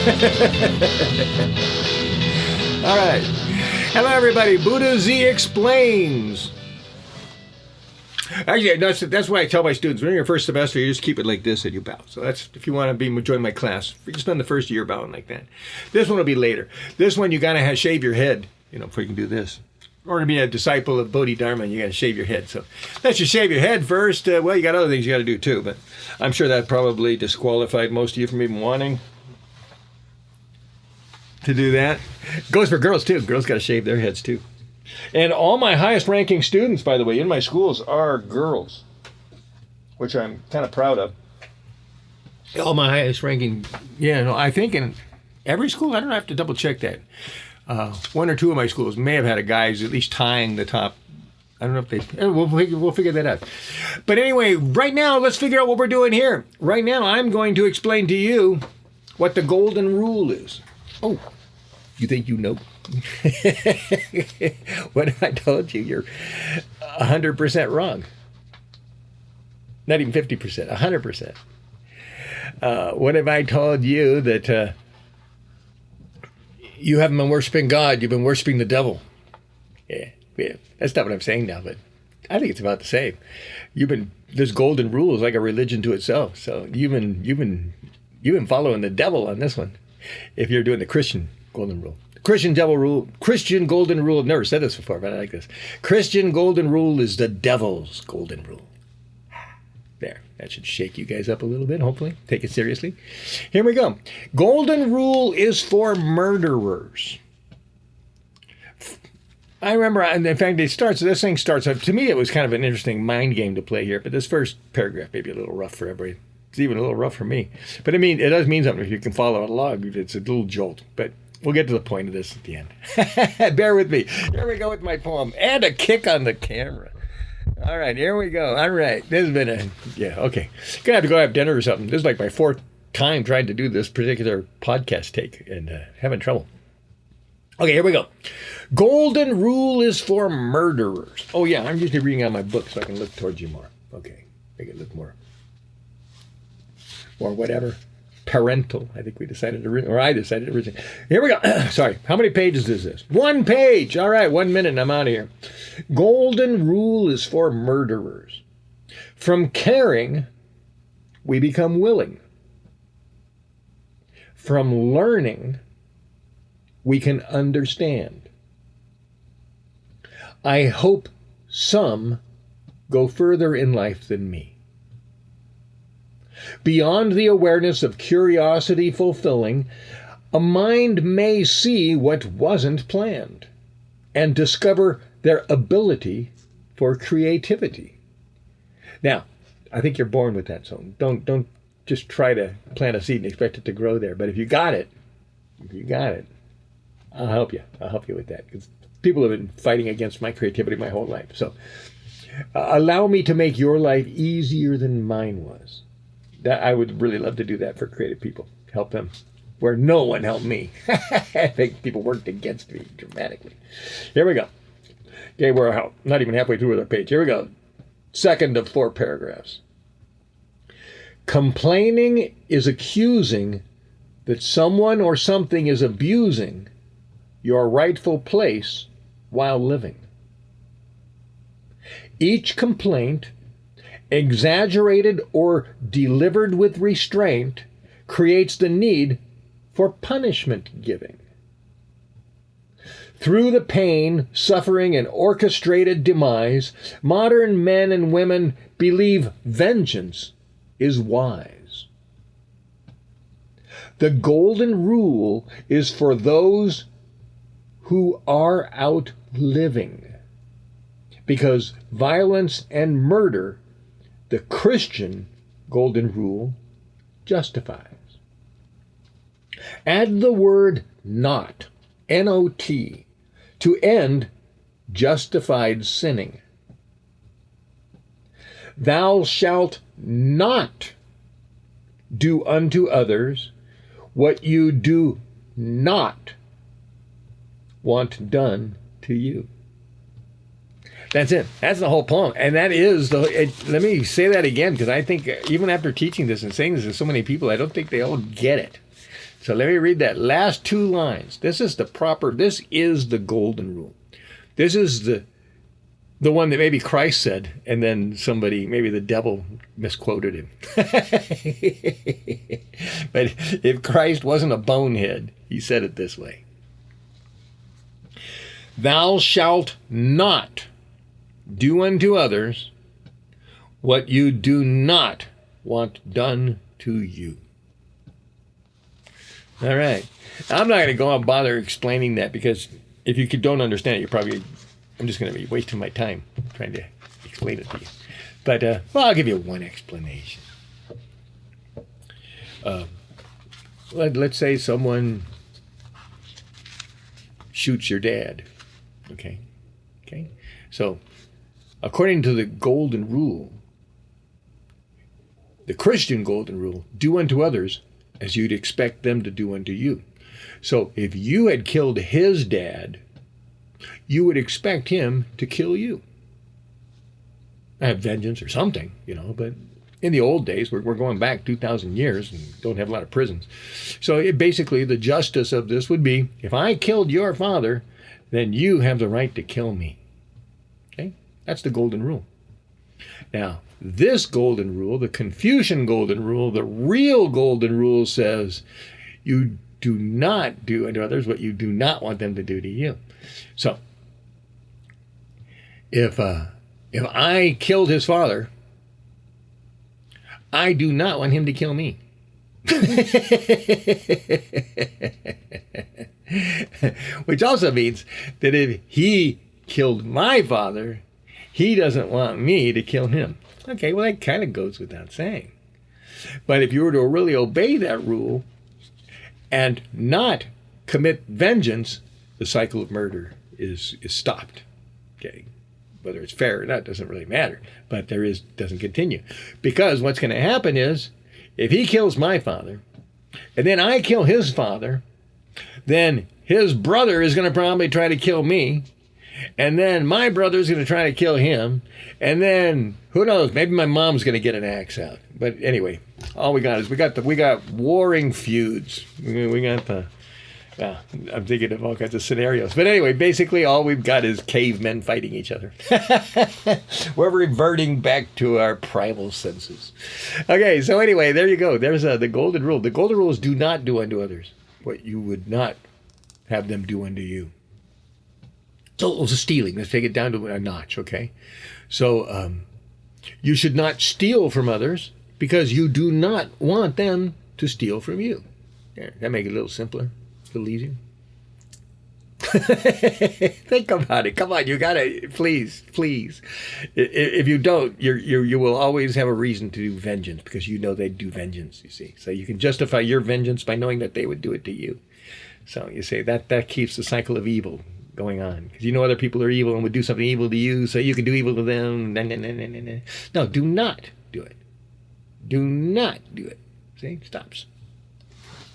All right. Hello, everybody. Buddha Z Explains. Actually, that's why I tell my students, when you're in your first semester, you just keep it like this and you bow. So that's, if you want to join my class, you can spend the first year bowing like that. This one will be later. This one, you got to shave your head, before you can do this. Or to be a disciple of Bodhidharma, you got to shave your head. So let you shave your head first. Well, you got other things you got to do too, but I'm sure that probably disqualified most of you from even wanting to do that. Goes for girls too. Girls got to shave their heads too. And all my highest ranking students, by the way, in my schools are girls, which I'm kind of proud of. All my highest ranking, I think in every school, I don't have to double check that. One or two of my schools may have had a guy who's at least tying the top. I don't know if they, we'll figure that out. But anyway, right now, let's figure out what we're doing here. Right now, I'm going to explain to you what the golden rule is. Oh, you think you know? What if I told you you're 100% wrong? Not even 50%, 100%. What if I told you that you haven't been worshiping God, you've been worshiping the devil? Yeah, that's not what I'm saying now, but I think it's about the same. This golden rule is like a religion to itself. So you've been following the devil on this one. If you're doing the Christian golden rule. Christian golden rule. I've never said this before, but I like this. Christian golden rule is the devil's golden rule. There, that should shake you guys up a little bit, hopefully. Take it seriously. Here we go. Golden rule is for murderers. I remember, and in fact, this thing starts, to me it was kind of an interesting mind game to play here, but this first paragraph may be a little rough for everybody. It's even a little rough for me. But I mean, it does mean something if you can follow it along. It's a little jolt, but we'll get to the point of this at the end. Bear with me. Here we go with my poem. And a kick on the camera. All right, here we go. All right. This has been okay. Gonna have to go have dinner or something. This is like my fourth time trying to do this particular podcast take and having trouble. Okay, here we go. Golden rule is for murderers. Oh, yeah, I'm usually reading out my book so I can look towards you more. Okay, make it look more whatever. Parental, I think we decided or I decided originally. Here we go. Sorry, how many pages is this? 1 page. All right, 1 minute and I'm out of here. Golden rule is for murderers. From caring, we become willing. From learning, we can understand. I hope some go further in life than me. Beyond the awareness of curiosity fulfilling, a mind may see what wasn't planned and discover their ability for creativity. Now, I think you're born with that, so don't just try to plant a seed and expect it to grow there. But if you got it, I'll help you. I'll help you with that, because people have been fighting against my creativity my whole life. So allow me to make your life easier than mine was. That I would really love to do that for creative people. Help them where no one helped me. I think people worked against me dramatically. Here we go. Okay, we're not even halfway through the page. Here we go. Second of 4 paragraphs. Complaining is accusing that someone or something is abusing your rightful place while living. Each complaint, exaggerated or delivered with restraint, creates the need for punishment giving. Through the pain, suffering, and orchestrated demise, modern men and women believe vengeance is wise. The golden rule is for those who are out living, because violence and murder, the Christian golden rule, justifies. Add the word not, N-O-T, to end justified sinning. Thou shalt not do unto others what you do not want done to you. That's it. That's the whole poem. And that is let me say that again, because I think even after teaching this and saying this to so many people, I don't think they all get it. So let me read that last 2 lines. This is the golden rule. This is the one that maybe Christ said, and then somebody, maybe the devil, misquoted him. But if Christ wasn't a bonehead, he said it this way. Thou shalt not do unto others what you do not want done to you. All right. I'm not going to go on and bother explaining that, because if you don't understand it, I'm just going to be wasting my time trying to explain it to you. But, well, I'll give you one explanation. Let's say someone shoots your dad. Okay. So, according to the golden rule, the Christian golden rule, do unto others as you'd expect them to do unto you. So, if you had killed his dad, you would expect him to kill you. Have vengeance or something, but in the old days, we're going back 2,000 years and don't have a lot of prisons. So basically, the justice of this would be, if I killed your father, then you have the right to kill me. Okay? That's the golden rule. Now, this golden rule, the Confucian golden rule, the real golden rule says, you do not do unto others what you do not want them to do to you. So, if I killed his father, I do not want him to kill me. Which also means that if he killed my father, he doesn't want me to kill him. Okay, well, that kind of goes without saying. But if you were to really obey that rule and not commit vengeance, the cycle of murder is stopped. Okay, whether it's fair or not doesn't really matter, but doesn't continue, because what's going to happen is, if he kills my father, and then I kill his father, then his brother is going to probably try to kill me, and then my brother is going to try to kill him, and then who knows? Maybe my mom's going to get an axe out. But anyway, all we got is we got warring feuds. We got the. Well, I'm thinking of all kinds of scenarios. But anyway, basically all we've got is cavemen fighting each other. We're reverting back to our primal senses. Okay, so anyway, there you go. There's the golden rule. The golden rule is do not do unto others what you would not have them do unto you. So it was stealing. Let's take it down to a notch, okay? So you should not steal from others because you do not want them to steal from you. There, that make it a little simpler. Easier. Think about it. Come on, you gotta, please. If you don't, you will always have a reason to do vengeance, because you know they'd do vengeance. You see, so you can justify your vengeance by knowing that they would do it to you. So you say that keeps the cycle of evil going on, because you know other people are evil and would do something evil to you, so you can do evil to them. No, do not do it. Do not do it. See, stops.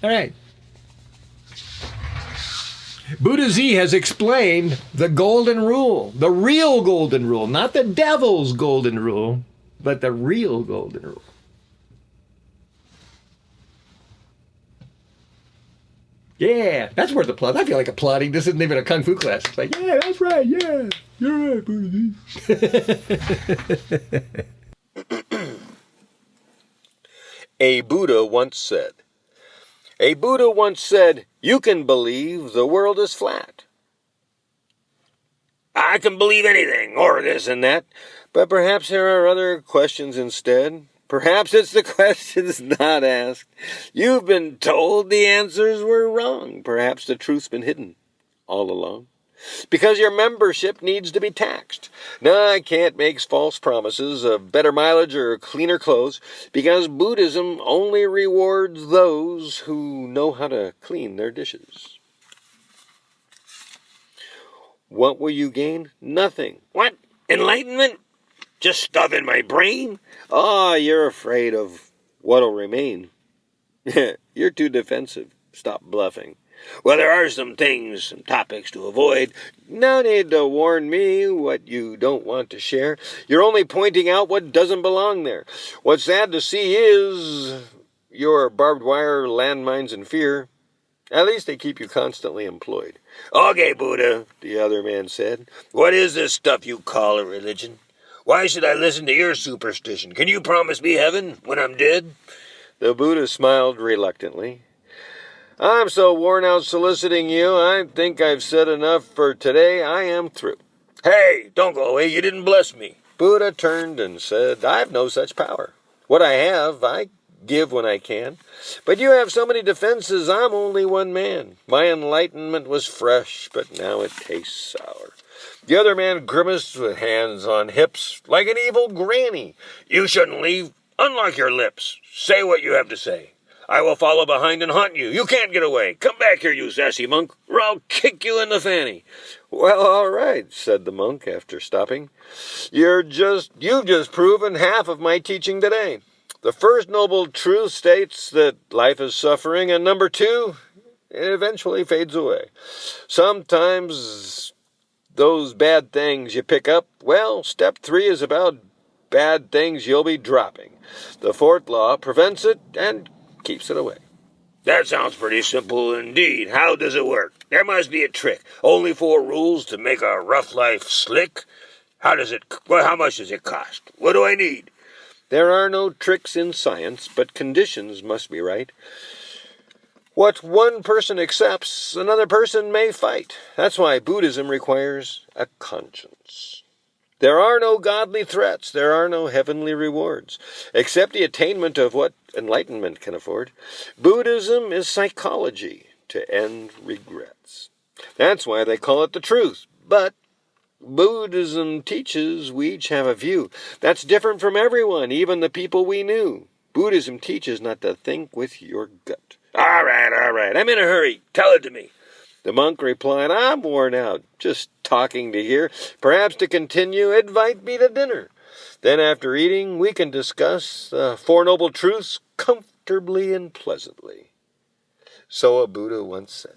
All right. Buddha Z has explained the golden rule, the real golden rule, not the devil's golden rule, but the real golden rule. Yeah, that's worth applause. I feel like applauding. This isn't even a kung fu class. It's like, yeah, that's right. Yeah, you're right, Buddha Z. A Buddha once said, you can believe the world is flat. I can believe anything, or this and that, but perhaps there are other questions instead. Perhaps it's the questions not asked. You've been told the answers were wrong. Perhaps the truth's been hidden all along. Because your membership needs to be taxed. No, I can't make false promises of better mileage or cleaner clothes, because Buddhism only rewards those who know how to clean their dishes. What will you gain? Nothing. What? Enlightenment? Just stuff in my brain? Oh, you're afraid of what'll remain. You're too defensive. Stop bluffing. Well, there are some things, some topics to avoid. No need to warn me what you don't want to share. You're only pointing out what doesn't belong there. What's sad to see is your barbed wire, landmines, and fear At least they keep you constantly employed. Okay, Buddha, the other man said. What is this stuff you call a religion? Why should I listen to your superstition? Can you promise me heaven when I'm dead? The Buddha smiled reluctantly. I'm so worn out soliciting you, I think I've said enough for today. I am through. Hey, don't go away. You didn't bless me. Buddha turned and said, I've no such power. What I have, I give when I can. But you have so many defenses, I'm only one man. My enlightenment was fresh, but now it tastes sour. The other man grimaced with hands on hips, like an evil granny. You shouldn't leave. Unlock your lips. Say what you have to say. I will follow behind and haunt you. You can't get away. Come back here, you sassy monk, or I'll kick you in the fanny. Well, all right, said the monk after stopping. You've just proven half of my teaching today. The first noble truth states that life is suffering, and number two, it eventually fades away. Sometimes those bad things you pick up, well, step 3 is about bad things you'll be dropping. The fourth law prevents it and keeps it away. That sounds pretty simple indeed. How does it work? There must be a trick. Only 4 rules to make a rough life slick. How much does it cost? What do I need? There are no tricks in science, but conditions must be right. What one person accepts, another person may fight. That's why Buddhism requires a conscience. There are no godly threats. There are no heavenly rewards, except the attainment of what enlightenment can afford. Buddhism is psychology to end regrets. That's why they call it the truth. But Buddhism teaches we each have a view that's different from everyone, even the people we knew. Buddhism teaches not to think with your gut. All right. I'm in a hurry. Tell it to me. The monk replied, I'm worn out, just talking to here. Perhaps to continue, invite me to dinner. Then after eating, we can discuss the 4 noble truths comfortably and pleasantly. So a Buddha once said.